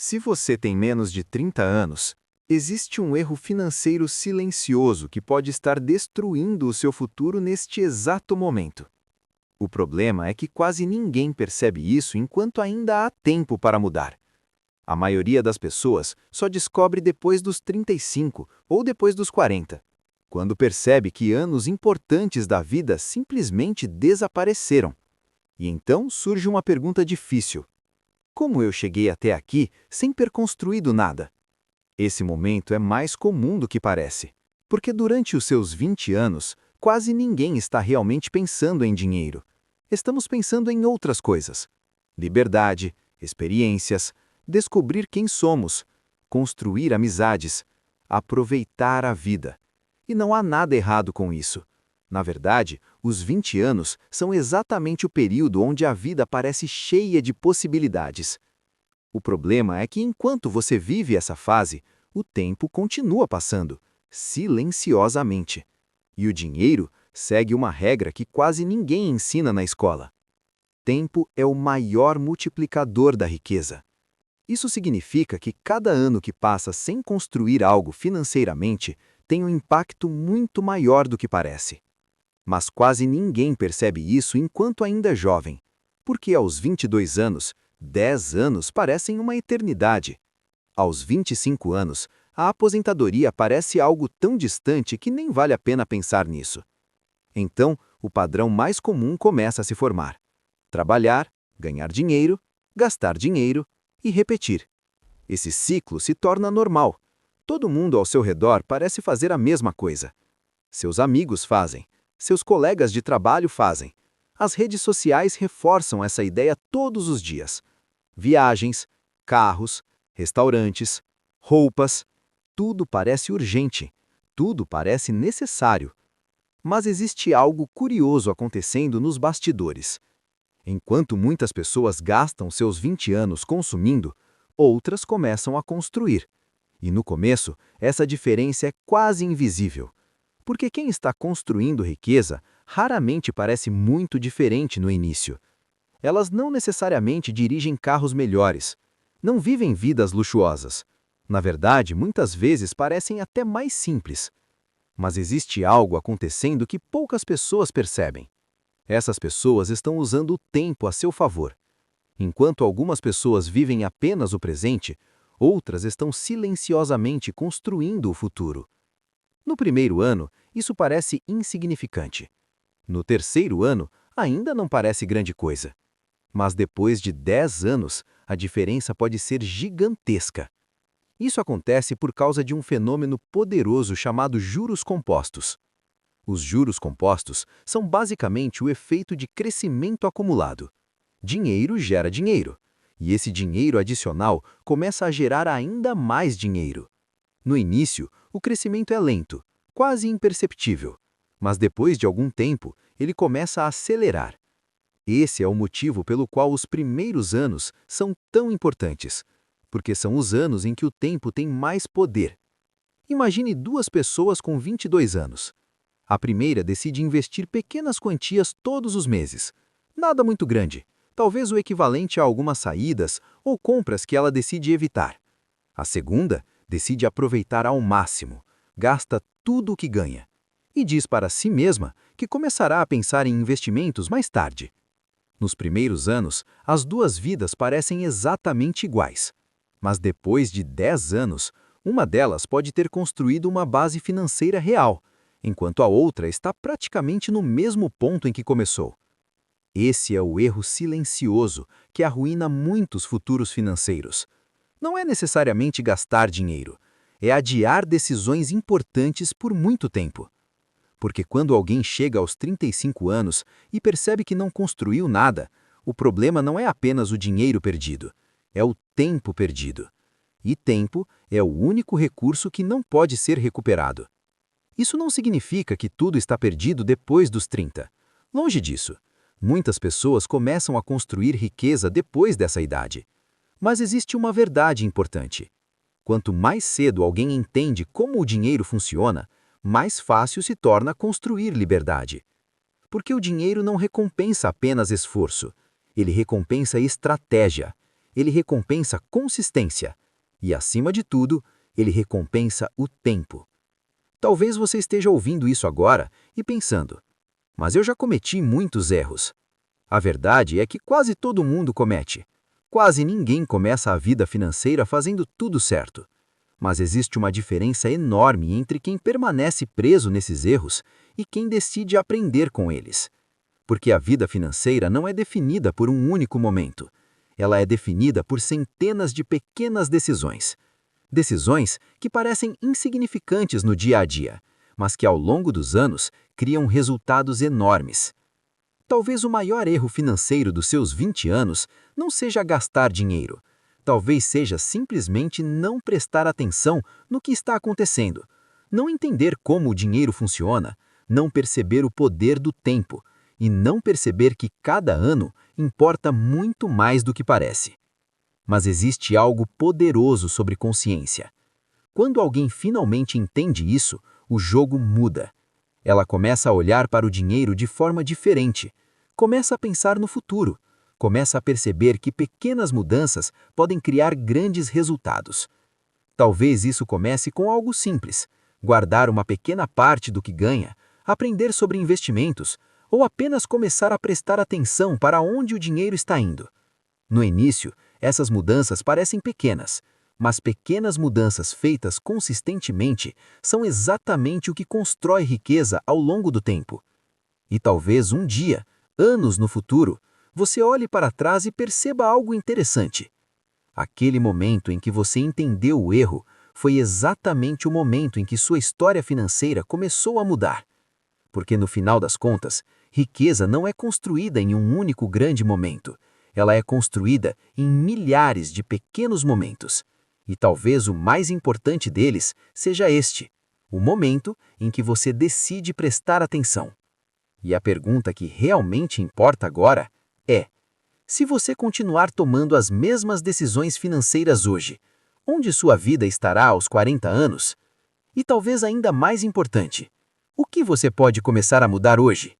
Se você tem menos de 30 anos, existe um erro financeiro silencioso que pode estar destruindo o seu futuro neste exato momento. O problema é que quase ninguém percebe isso enquanto ainda há tempo para mudar. A maioria das pessoas só descobre depois dos 35 ou depois dos 40, quando percebe que anos importantes da vida simplesmente desapareceram. E então surge uma pergunta difícil: como eu cheguei até aqui sem ter construído nada? Esse momento é mais comum do que parece, porque durante os seus 20 anos, quase ninguém está realmente pensando em dinheiro. Estamos pensando em outras coisas: liberdade, experiências, descobrir quem somos, construir amizades, aproveitar a vida. E não há nada errado com isso. Na verdade, os 20 anos são exatamente o período onde a vida parece cheia de possibilidades. O problema é que enquanto você vive essa fase, o tempo continua passando, silenciosamente. E o dinheiro segue uma regra que quase ninguém ensina na escola. Tempo é o maior multiplicador da riqueza. Isso significa que cada ano que passa sem construir algo financeiramente tem um impacto muito maior do que parece. Mas quase ninguém percebe isso enquanto ainda é jovem, porque aos 22 anos, 10 anos parecem uma eternidade. Aos 25 anos, a aposentadoria parece algo tão distante que nem vale a pena pensar nisso. Então, o padrão mais comum começa a se formar: trabalhar, ganhar dinheiro, gastar dinheiro e repetir. Esse ciclo se torna normal. Todo mundo ao seu redor parece fazer a mesma coisa. Seus amigos fazem, seus colegas de trabalho fazem. As redes sociais reforçam essa ideia todos os dias. Viagens, carros, restaurantes, roupas, tudo parece urgente, tudo parece necessário. Mas existe algo curioso acontecendo nos bastidores. Enquanto muitas pessoas gastam seus 20 anos consumindo, outras começam a construir. E no começo, essa diferença é quase invisível. Porque quem está construindo riqueza raramente parece muito diferente no início. Elas não necessariamente dirigem carros melhores, não vivem vidas luxuosas. Na verdade, muitas vezes parecem até mais simples. Mas existe algo acontecendo que poucas pessoas percebem. Essas pessoas estão usando o tempo a seu favor. Enquanto algumas pessoas vivem apenas o presente, outras estão silenciosamente construindo o futuro. No primeiro ano, isso parece insignificante. No terceiro ano, ainda não parece grande coisa. Mas depois de 10 anos, a diferença pode ser gigantesca. Isso acontece por causa de um fenômeno poderoso chamado juros compostos. Os juros compostos são basicamente o efeito de crescimento acumulado. Dinheiro gera dinheiro, e esse dinheiro adicional começa a gerar ainda mais dinheiro. No início, o crescimento é lento, quase imperceptível, mas depois de algum tempo, ele começa a acelerar. Esse é o motivo pelo qual os primeiros anos são tão importantes, porque são os anos em que o tempo tem mais poder. Imagine duas pessoas com 22 anos. A primeira decide investir pequenas quantias todos os meses. Nada muito grande, talvez o equivalente a algumas saídas ou compras que ela decide evitar. A segunda decide aproveitar ao máximo, gasta tudo o que ganha e diz para si mesma que começará a pensar em investimentos mais tarde. Nos primeiros anos, as duas vidas parecem exatamente iguais. Mas depois de 10 anos, uma delas pode ter construído uma base financeira real, enquanto a outra está praticamente no mesmo ponto em que começou. Esse é o erro silencioso que arruína muitos futuros financeiros. Não é necessariamente gastar dinheiro, é adiar decisões importantes por muito tempo. Porque quando alguém chega aos 35 anos e percebe que não construiu nada, o problema não é apenas o dinheiro perdido, é o tempo perdido. E tempo é o único recurso que não pode ser recuperado. Isso não significa que tudo está perdido depois dos 30. Longe disso. Muitas pessoas começam a construir riqueza depois dessa idade. Mas existe uma verdade importante. Quanto mais cedo alguém entende como o dinheiro funciona, mais fácil se torna construir liberdade. Porque o dinheiro não recompensa apenas esforço, ele recompensa estratégia. ele recompensa consistência. E, acima de tudo, ele recompensa o tempo. Talvez você esteja ouvindo isso agora e pensando, mas eu já cometi muitos erros. A verdade é que quase todo mundo comete. Quase ninguém começa a vida financeira fazendo tudo certo. Mas existe uma diferença enorme entre quem permanece preso nesses erros e quem decide aprender com eles. Porque a vida financeira não é definida por um único momento. Ela é definida por centenas de pequenas decisões. Decisões que parecem insignificantes no dia a dia, mas que ao longo dos anos criam resultados enormes. Talvez o maior erro financeiro dos seus 20 anos não seja gastar dinheiro. Talvez seja simplesmente não prestar atenção no que está acontecendo, não entender como o dinheiro funciona, não perceber o poder do tempo e não perceber que cada ano importa muito mais do que parece. Mas existe algo poderoso sobre consciência. Quando alguém finalmente entende isso, o jogo muda. Ela começa a olhar para o dinheiro de forma diferente, começa a pensar no futuro, começa a perceber que pequenas mudanças podem criar grandes resultados. Talvez isso comece com algo simples, guardar uma pequena parte do que ganha, aprender sobre investimentos, ou apenas começar a prestar atenção para onde o dinheiro está indo. No início, essas mudanças parecem pequenas, mas pequenas mudanças feitas consistentemente são exatamente o que constrói riqueza ao longo do tempo. E talvez um dia, anos no futuro, você olhe para trás e perceba algo interessante. Aquele momento em que você entendeu o erro foi exatamente o momento em que sua história financeira começou a mudar. Porque no final das contas, riqueza não é construída em um único grande momento. Ela é construída em milhares de pequenos momentos. E talvez o mais importante deles seja este, o momento em que você decide prestar atenção. E a pergunta que realmente importa agora é: se você continuar tomando as mesmas decisões financeiras hoje, onde sua vida estará aos 40 anos? E talvez ainda mais importante, o que você pode começar a mudar hoje?